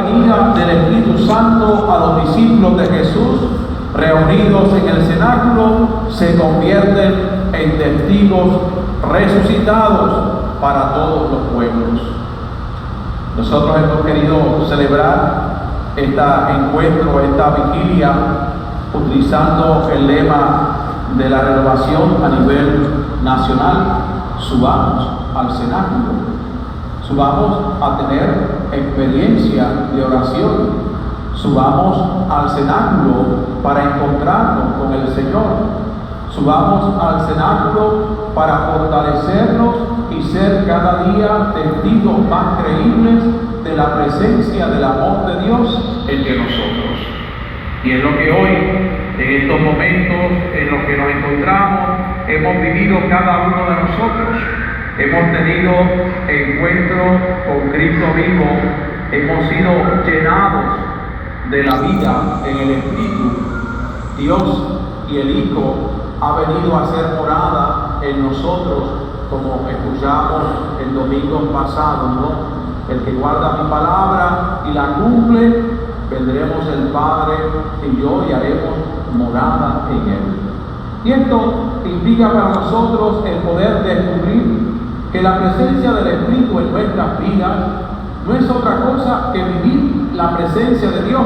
venida del Espíritu Santo a los discípulos de Jesús, reunidos en el cenáculo, se convierten en testigos resucitados para todos los pueblos. Nosotros hemos querido celebrar este encuentro, esta vigilia, utilizando el lema de la renovación a nivel nacional: subamos al cenáculo, subamos a tener experiencia de oración, subamos al cenáculo para encontrarnos con el Señor, subamos al cenáculo para fortalecernos y ser cada día testigos más creíbles de la presencia del amor de Dios entre nosotros. Y es lo que hoy, en estos momentos en los que nos encontramos, hemos vivido cada uno de nosotros. Hemos tenido encuentro con Cristo vivo, hemos sido llenados de la vida en el Espíritu. Dios y el Hijo ha venido a hacer morada en nosotros, como escuchamos el domingo pasado, ¿no? El que guarda mi palabra y la cumple, vendremos el Padre y yo y haremos morada en él. Y esto implica para nosotros el poder descubrir que la presencia del Espíritu en nuestras vidas no es otra cosa que vivir la presencia de Dios.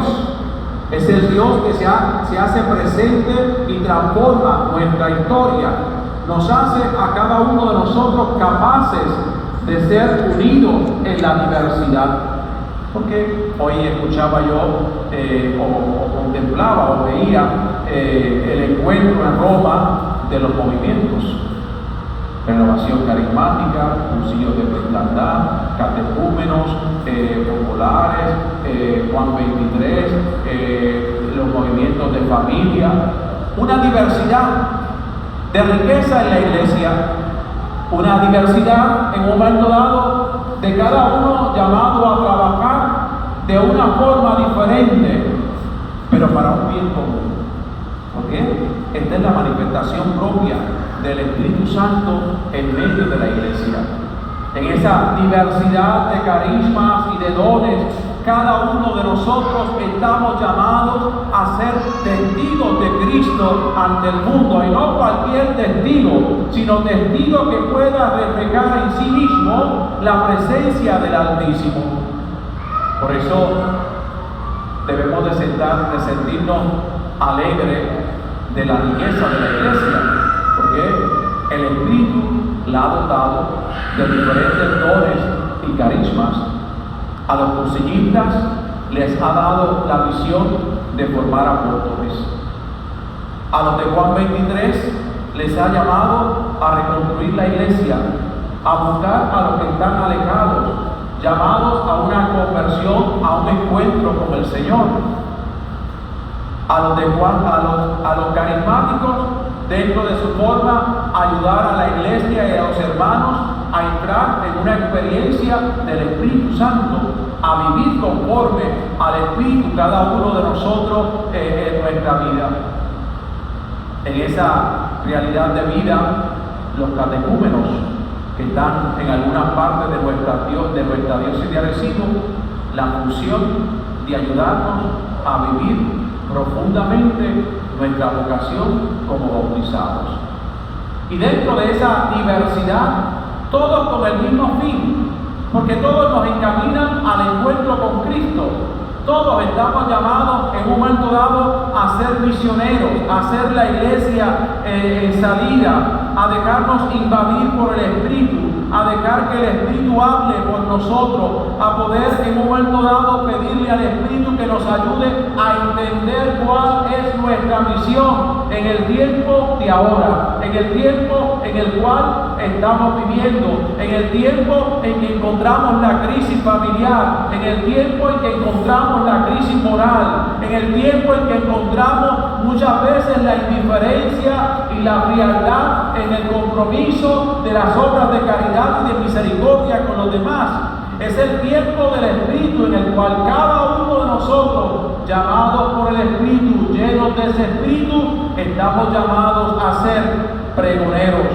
Es el Dios que se hace presente y transforma nuestra historia. Nos hace a cada uno de nosotros capaces de ser unidos en la diversidad. Porque hoy escuchaba yo o contemplaba o veía el encuentro en Roma de los movimientos: renovación carismática, cursillos de cristandad, catecúmenos, populares, Juan 23, los movimientos de familia, una diversidad de riqueza en la iglesia, una diversidad en un momento dado de cada uno llamado a trabajar de una forma diferente, pero para un bien común. Porque esta es la manifestación propia del Espíritu Santo en medio de la iglesia. En esa diversidad de carismas y de dones, cada uno de nosotros estamos llamados a ser testigos de Cristo ante el mundo, y no cualquier testigo, sino testigo que pueda reflejar en sí mismo la presencia del Altísimo. Por eso debemos de sentirnos alegres de la riqueza de la iglesia, porque el Espíritu la ha dotado de diferentes dones y carismas. A los cursillistas les ha dado la misión de formar apóstoles. A los de Juan 23 les ha llamado a reconstruir la iglesia, a buscar a los que están alejados, llamados a una conversión, a un encuentro con el Señor. A los de Juan, a los carismáticos, dentro de su forma, ayudar a la iglesia y a los hermanos a entrar en una experiencia del Espíritu Santo, a vivir conforme al Espíritu cada uno de nosotros en nuestra vida. En esa realidad de vida, los catecúmenos que están en algunas partes de nuestra diócesis de Arecibo, la función de ayudarnos a vivir profundamente nuestra vocación como bautizados. Y dentro de esa diversidad, todos con el mismo fin, porque todos nos encaminan al encuentro con Cristo. Todos estamos llamados en un momento dado a ser misioneros, a hacer la iglesia en salida, a dejarnos invadir por el Espíritu, a dejar que el Espíritu hable por nosotros, a poder en un momento dado pedirle al Espíritu que nos ayude a entender cuál es nuestra misión en el tiempo de ahora, en el tiempo en el cual estamos viviendo, en el tiempo en que encontramos la crisis familiar, en el tiempo en que encontramos la crisis moral, en el tiempo en que encontramos muchas veces la indiferencia y la frialdad en el compromiso de las obras de caridad y de misericordia con los demás. Es el tiempo del Espíritu en el cual cada uno de nosotros, llamados por el Espíritu, llenos de ese Espíritu, estamos llamados a ser pregoneros.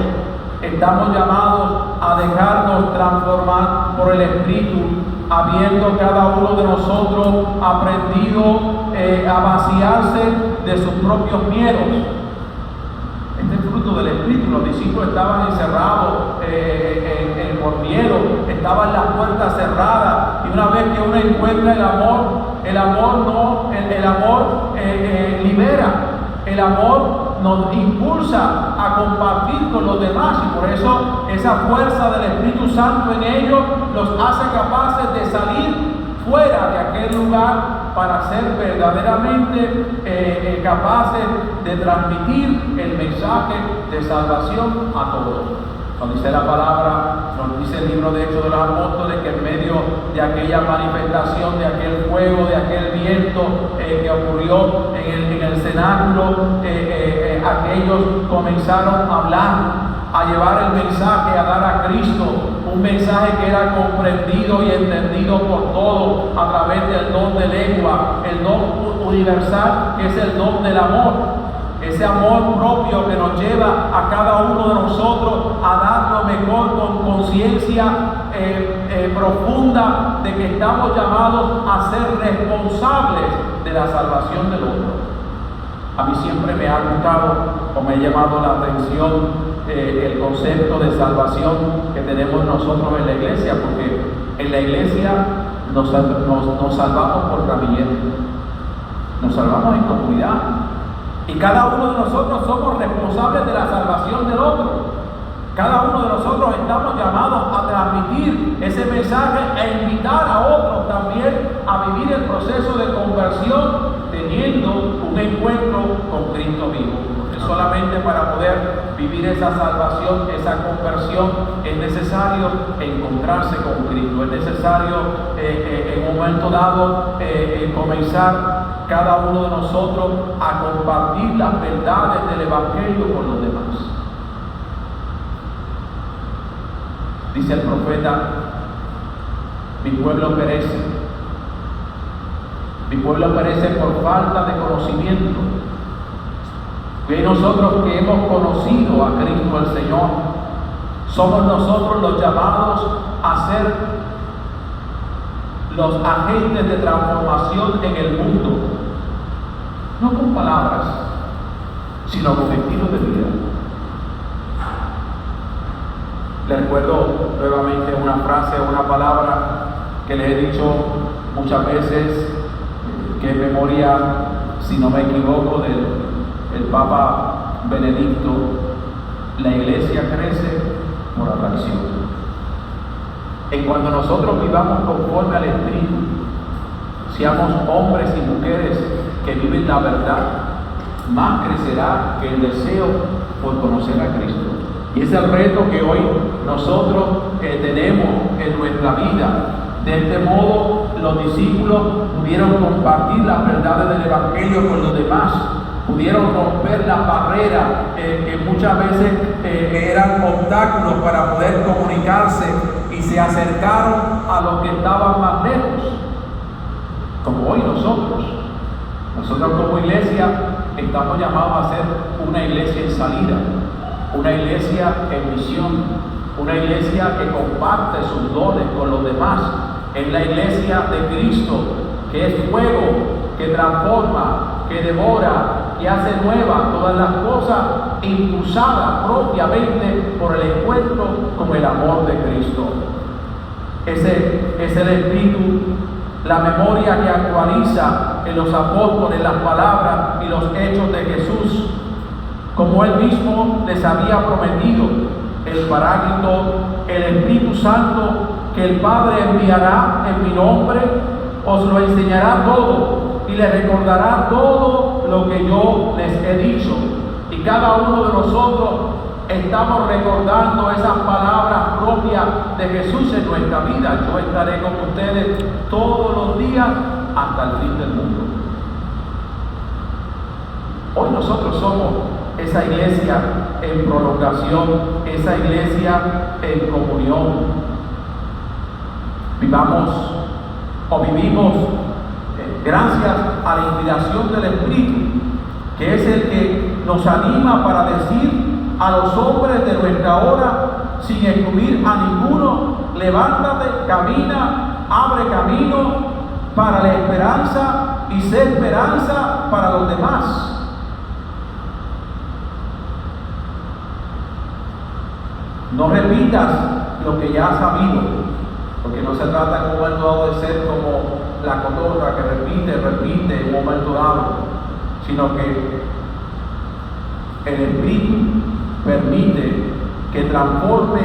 Estamos llamados a dejarnos transformar por el Espíritu, habiendo cada uno de nosotros aprendido a vaciarse de sus propios miedos. Este es fruto del Espíritu. Los discípulos estaban encerrados por miedo, estaban las puertas cerradas, y una vez que uno encuentra el amor libera, el amor nos impulsa a compartir con los demás, y por eso esa fuerza del Espíritu Santo en ellos los hace capaces de salir fuera de aquel lugar para ser verdaderamente capaces de transmitir el mensaje de salvación a todos. Nos dice la palabra, nos dice el libro de Hechos de los Apóstoles, que en medio de aquella manifestación, de aquel fuego, de aquel viento que ocurrió en el cenáculo, aquellos comenzaron a hablar, a llevar el mensaje, a dar a Cristo, un mensaje que era comprendido y entendido por todos a través del don de lengua, el don universal que es el don del amor. Ese amor propio que nos lleva a cada uno de nosotros a dar lo mejor con conciencia profunda de que estamos llamados a ser responsables de la salvación del otro. A mí siempre me ha gustado o me ha llamado la atención el concepto de salvación que tenemos nosotros en la iglesia, porque en la iglesia nos salvamos por ramillete, nos salvamos en comunidad. Y cada uno de nosotros somos responsables de la salvación del otro. Cada uno de nosotros estamos llamados a transmitir ese mensaje e invitar a otros también a vivir el proceso de conversión teniendo un encuentro con Cristo vivo. Solamente para poder vivir esa salvación, esa conversión, es necesario encontrarse con Cristo. Es necesario en un momento dado comenzar cada uno de nosotros a compartir las verdades del Evangelio con los demás. Dice el profeta: mi pueblo perece. Mi pueblo perece por falta de conocimiento. Que nosotros que hemos conocido a Cristo el Señor, somos nosotros los llamados a ser los agentes de transformación en el mundo, no con palabras, sino con estilo de vida. Les recuerdo nuevamente una frase, una palabra que les he dicho muchas veces, que es memoria, si no me equivoco, del Papa Benedicto: la iglesia crece por atracción. En cuanto nosotros vivamos conforme al Espíritu, seamos hombres y mujeres que viven la verdad, más crecerá que el deseo por conocer a Cristo. Y ese es el reto que hoy nosotros tenemos en nuestra vida. De este modo, los discípulos pudieron compartir las verdades del Evangelio con los demás, pudieron romper las barreras que muchas veces eran obstáculos para poder comunicarse, y se acercaron a los que estaban más lejos, como hoy nosotros. Nosotros como iglesia estamos llamados a ser una iglesia en salida, una iglesia en misión, una iglesia que comparte sus dones con los demás. Es la iglesia de Cristo, que es fuego, que transforma, que devora, que hace nuevas todas las cosas, impulsada propiamente por el encuentro con el amor de Cristo. Ese es el Espíritu, la memoria que actualiza en los apóstoles las palabras y los hechos de Jesús, como Él mismo les había prometido: el Paráclito, el Espíritu Santo, que el Padre enviará en mi nombre, os lo enseñará todo y les recordará todo lo que yo les he dicho. Y cada uno de nosotros estamos recordando esas palabras propias de Jesús en nuestra vida: yo estaré con ustedes todos los días hasta el fin del mundo. Hoy nosotros somos esa iglesia en prolongación, esa iglesia en comunión. Vivimos gracias a la inspiración del Espíritu, que es el que nos anima para decir a los hombres de nuestra hora, sin excluir a ninguno: levántate, camina, abre camino para la esperanza y sé esperanza para los demás. No repitas lo que ya has sabido, porque no se trata en un momento dado de ser como la cotorra que repite en un momento dado, sino que el Espíritu permite que transforme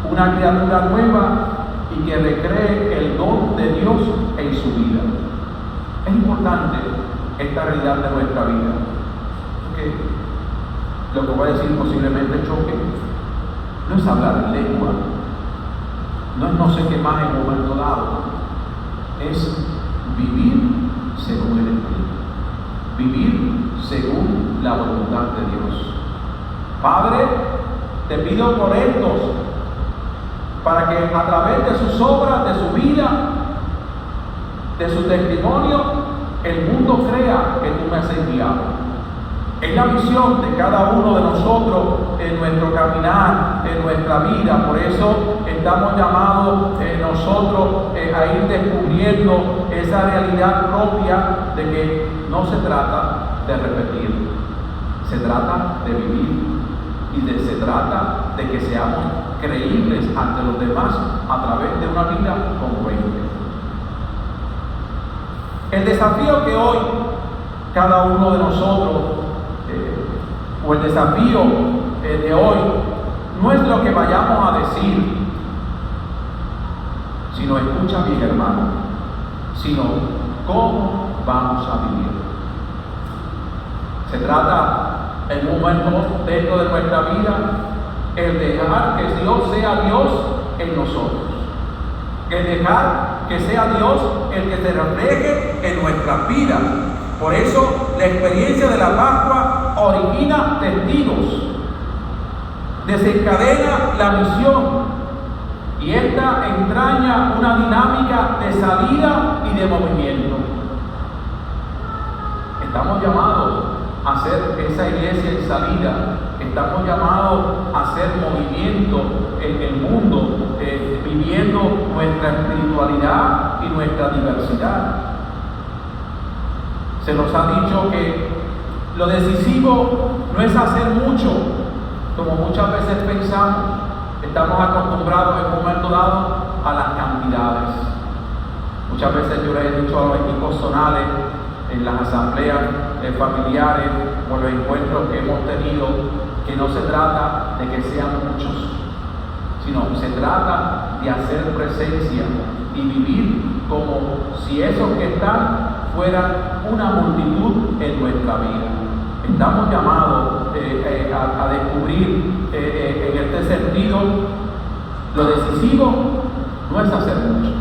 una criatura nueva y que recree el don de Dios en su vida. Es importante esta realidad de nuestra vida, porque lo que voy a decir posiblemente choque. No es hablar en lengua, no es no sé qué más en un momento dado, es vivir según el Espíritu, vivir según la voluntad de Dios. Padre, te pido por estos, para que a través de sus obras, de su vida, de su testimonio, el mundo crea que tú me has enviado. Es la visión de cada uno de nosotros en nuestro caminar, en nuestra vida. Por eso estamos llamados nosotros a ir descubriendo esa realidad propia de que no se trata de repetir, se trata de vivir y se trata de que seamos creíbles ante los demás a través de una vida congruente. El desafío que hoy cada uno de nosotros o el desafío de hoy no es lo que vayamos a decir, sino escucha bien, hermano, sino cómo vamos a vivir. Se trata en un momento dentro de nuestra vida el dejar que Dios sea Dios en nosotros, el dejar que sea Dios el que se refleje en nuestras vidas. Por eso la experiencia de la Pascua origina testigos, desencadena la misión y esta entraña una dinámica de salida y de movimiento. Estamos llamados a ser esa iglesia en salida, estamos llamados a hacer movimiento en el mundo, viviendo nuestra espiritualidad y nuestra diversidad. Se nos ha dicho que lo decisivo no es hacer mucho, como muchas veces pensamos. Estamos acostumbrados en un momento dado a las cantidades. Muchas veces yo les he dicho a los equipos zonales en las asambleas familiares o los encuentros que hemos tenido que no se trata de que sean muchos, sino se trata de hacer presencia y vivir como si esos que están fueran una multitud en nuestra vida. Estamos llamados a descubrir en este sentido lo decisivo no es hacer mucho.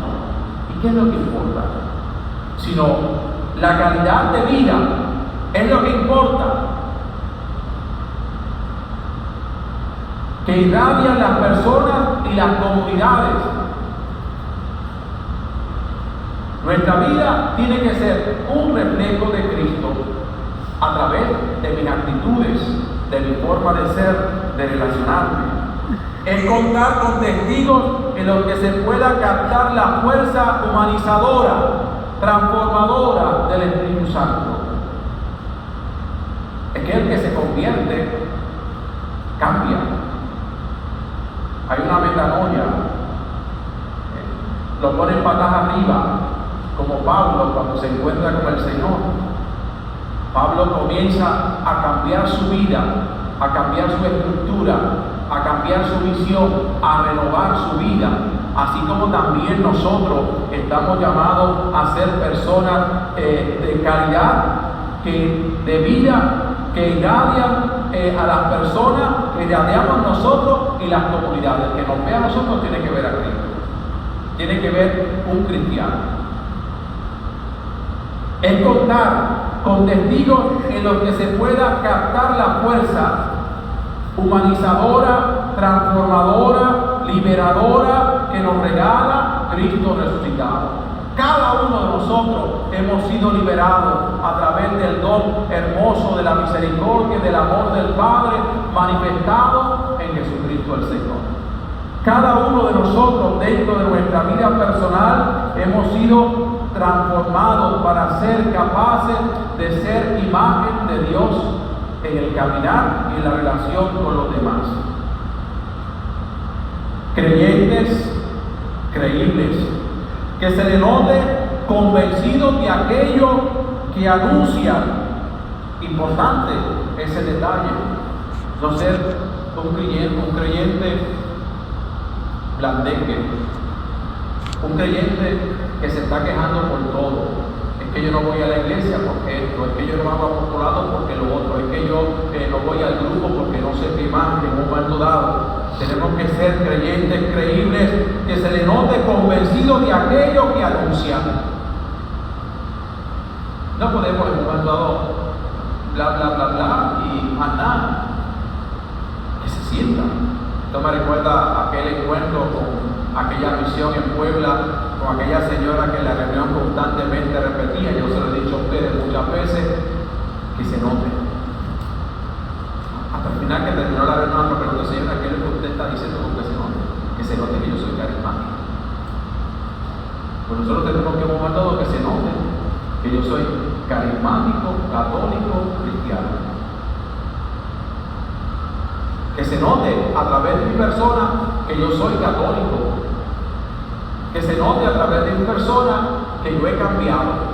¿Y qué es lo que importa? Sino la calidad de vida es lo que importa. Que irradian las personas y las comunidades. Nuestra vida tiene que ser un reflejo de Cristo a través de mis actitudes, de mi forma de ser, de relacionarme. Es contar con testigos en los que se pueda captar la fuerza humanizadora, transformadora del Espíritu Santo. Es que el que se convierte cambia. Hay una metanoia, lo ponen patas arriba, como Pablo cuando se encuentra con el Señor. Pablo comienza a cambiar su vida, a cambiar su estructura, a cambiar su visión, a renovar su vida, así como también nosotros estamos llamados a ser personas de calidad, de vida, que irradian a las personas, que irradiamos nosotros y las comunidades. El que nos vea a nosotros tiene que ver a Cristo, tiene que ver un cristiano. Es contar con testigos en los que se pueda captar la fuerza humanizadora, transformadora, liberadora que nos regala Cristo resucitado. Cada uno de nosotros hemos sido liberados a través del don hermoso de la misericordia y del amor del Padre manifestado en Jesucristo el Señor. Cada uno de nosotros dentro de nuestra vida personal hemos sido transformados para ser capaces de ser imagen de Dios en el caminar y en la relación con los demás. Creyentes, creíbles, que se le note convencidos de aquello que anuncian. Importante ese detalle, no ser un creyente blandengue, un creyente que se está quejando por todo. Es que yo no voy a la iglesia porque esto, es que yo no hago apostolado porque lo otro, es que yo no voy al grupo porque no sé qué más en un momento dado. Tenemos que ser creyentes creíbles, que se le note convencidos de aquello que anuncian. No podemos en un momento dado bla bla bla bla y más nada. Que se sienta. Esto me recuerda aquel encuentro con aquella misión en Puebla, con aquella señora que en la reunión constantemente repetía, yo se lo he dicho a ustedes muchas veces, que se note. Hasta el final que terminó la reunión, me preguntó, señora, ¿qué es lo que usted está diciendo con que se note? Que se note que yo soy carismático. Pues nosotros tenemos que en un momento dado que se note que yo soy carismático, católico, cristiano. Que se note a través de mi persona que yo soy católico. Que se note a través de mi persona que yo he cambiado.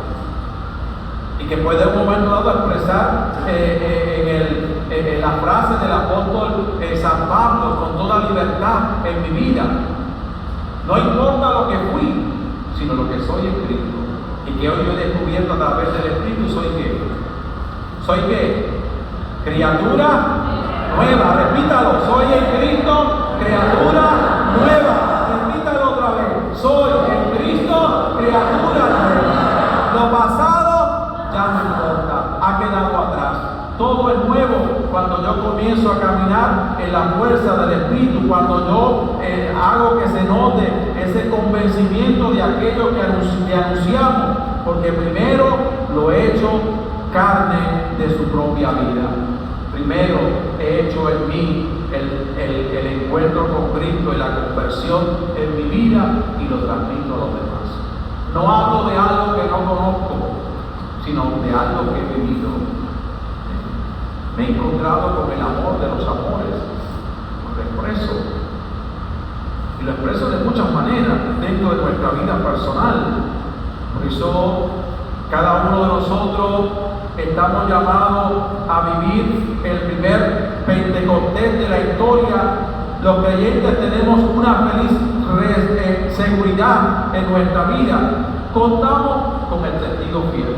Y que pueda en un momento dado expresar en la frase del apóstol San Pablo con toda libertad en mi vida. No importa lo que fui, sino lo que soy en Cristo. Y que hoy yo he descubierto a través del Espíritu, ¿soy qué? ¿Soy qué? Criatura nueva, repítalo, soy en Cristo, criatura nueva, repítalo otra vez, soy en Cristo, criatura nueva. Lo pasado ya no importa, ha quedado atrás, todo es nuevo cuando yo comienzo a caminar en la fuerza del Espíritu, cuando yo hago que se note ese convencimiento de aquello que anunciamos, porque primero lo he hecho carne de su propia vida. Primero he hecho en mí el encuentro con Cristo y la conversión en mi vida y lo transmito a los demás. No hablo de algo que no conozco, sino de algo que he vivido. Me he encontrado con el amor de los amores, lo expreso. Y lo expreso de muchas maneras dentro de nuestra vida personal. Por eso cada uno de nosotros estamos llamados a vivir el primer Pentecostés de la historia. Los creyentes tenemos una feliz seguridad en nuestra vida. Contamos con el testigo fiel,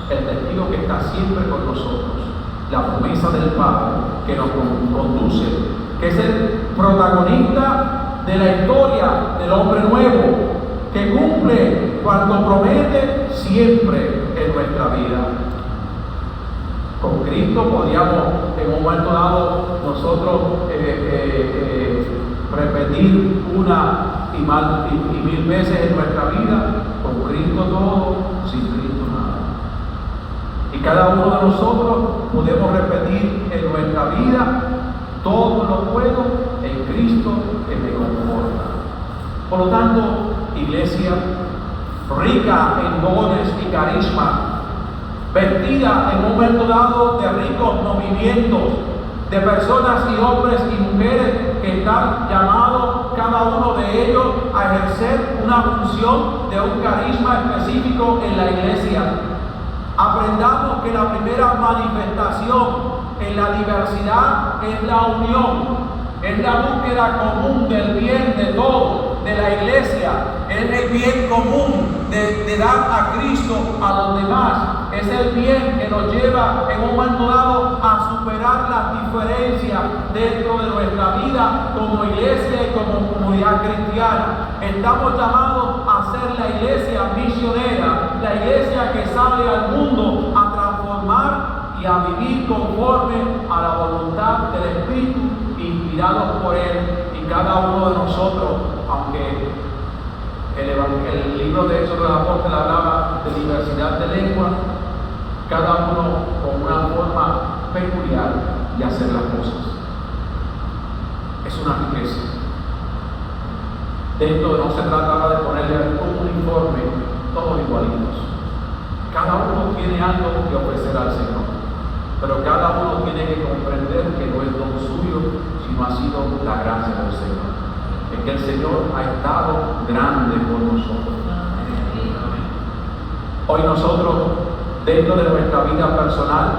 el testigo que está siempre con nosotros, la promesa del Padre que nos conduce, que es el protagonista de la historia del hombre nuevo, que cumple cuando promete siempre en nuestra vida. Con Cristo podríamos en un momento dado nosotros repetir una y mil veces en nuestra vida: con Cristo todo, sin Cristo nada. Y cada uno de nosotros podemos repetir en nuestra vida: todo lo puedo en Cristo que me conforta. Por lo tanto, iglesia rica en dones y carisma, vestida en un momento dado de ricos movimientos, de personas y hombres y mujeres que están llamados cada uno de ellos a ejercer una función de un carisma específico en la iglesia. Aprendamos que la primera manifestación en la diversidad es la unión, es la búsqueda común del bien de todos, de la iglesia, es el bien común de dar a Cristo a los demás, es el bien que nos lleva en un momento dado a superar las diferencias dentro de nuestra vida como iglesia y como comunidad cristiana. Estamos llamados a ser la iglesia misionera, la iglesia que sale al mundo a transformar y a vivir conforme a la voluntad del Espíritu, inspirados por Él. Y cada uno de nosotros, aunque el libro de Hechos de los Apóstoles hablaba de diversidad de lenguas, cada uno con una forma peculiar de hacer las cosas. Es una riqueza. De esto no se trataba de ponerle un uniforme, todos igualitos. Cada uno tiene algo que ofrecer al Señor, pero cada uno tiene que comprender que no es don suyo, sino ha sido la gracia del Señor. Es que el Señor ha estado grande por nosotros. Hoy nosotros, dentro de nuestra vida personal,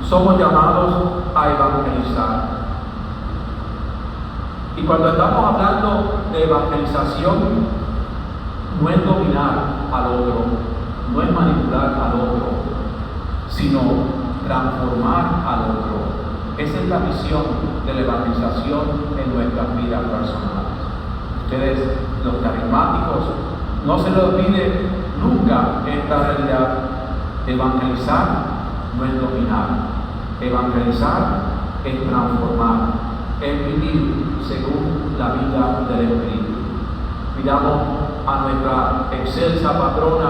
somos llamados a evangelizar. Y cuando estamos hablando de evangelización, no es dominar al otro, no es manipular al otro, sino transformar al otro. Esa es la misión de la evangelización en nuestras vidas personales. Ustedes, los carismáticos, no se les olvide nunca esta realidad. Evangelizar no es dominar, evangelizar es transformar, es vivir según la vida del Espíritu. Pidamos a nuestra excelsa patrona,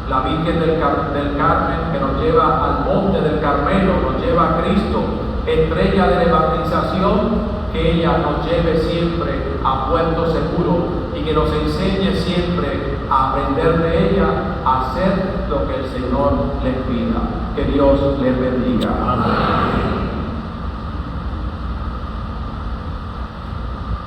la Virgen del Carmen, que nos lleva al monte del Carmelo, nos lleva a Cristo, estrella de la evangelización, que ella nos lleve siempre a puerto seguro y que nos enseñe siempre a aprender de ella, a hacer lo que el Señor les pida. Que Dios les bendiga. Amén.